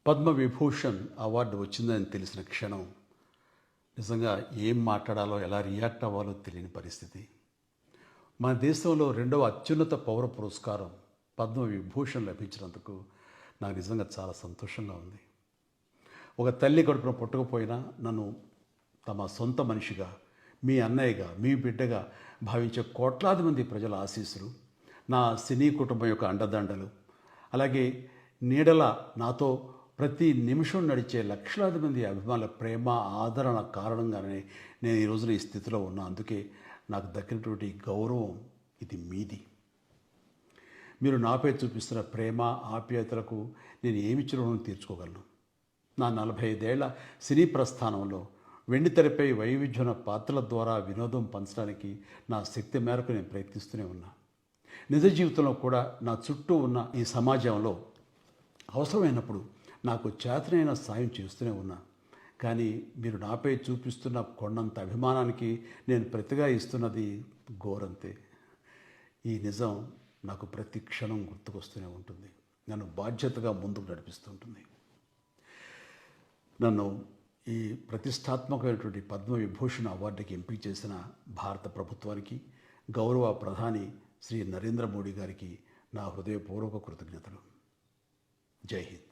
Padma Vibhushan award వచ్చిందని తెలిసిన క్షణం నిజంగా ఏం మాట్లాడాలో ఎలా రియాక్ట్ అవ్వాలో తెలియని పరిస్థితి. మన దేశంలో రెండవ అత్యున్నత పౌర పురస్కారం పద్మవిభూషణ్ లభించినందుకు నాకు నిజంగా చాలా సంతోషంగా ఉంది. ఒక తల్లి కడుపున పుట్టకపోయినా నన్ను తమ సొంత మనిషిగా, మీ అన్నయ్యగా, మీ బిడ్డగా భావించే కోట్లాది మంది ప్రజల ఆశీస్సులు, నా సినీ కుటుంబం యొక్క అండదండలు, అలాగే నీడల నాతో ప్రతి నిమిషం నడిచే లక్షలాది మంది అభిమానుల ప్రేమ, ఆదరణ కారణంగానే నేను ఈ రోజున ఈ స్థితిలో ఉన్నా. అందుకే నాకు దక్కినటువంటి గౌరవం ఇది మీది. మీరు నాపై చూపిస్తున్న ప్రేమ, ఆప్యాయతలకు నేను ఏమి రుణం తీర్చుకోగలను? నా 45 ఏళ్ల సినీ ప్రస్థానంలో వెండితెరపై వైవిధ్యమైన పాత్రల ద్వారా వినోదం పంచడానికి నా శక్తి మేరకు నేను ప్రయత్నిస్తూనే ఉన్నా. నిజ జీవితంలో కూడా నా చుట్టూ ఉన్న ఈ సమాజంలో అవసరమైనప్పుడు నాకు చేతనైన సాయం చేస్తూనే ఉన్నా. కానీ మీరు నాపై చూపిస్తున్న కొండంత అభిమానానికి నేను ప్రతిగా ఇస్తున్నది గోరంతే. ఈ నిజం నాకు ప్రతి క్షణం గుర్తుకొస్తూనే ఉంటుంది, నన్ను బాధ్యతగా ముందుకు నడిపిస్తుంటుంది. నన్ను ఈ ప్రతిష్టాత్మకమైనటువంటి పద్మవిభూషణ్ అవార్డుకి ఎంపిక చేసిన భారత ప్రభుత్వానికి, గౌరవ ప్రధాని శ్రీ నరేంద్ర మోడీ గారికి నా హృదయపూర్వక కృతజ్ఞతలు. జై హింద్.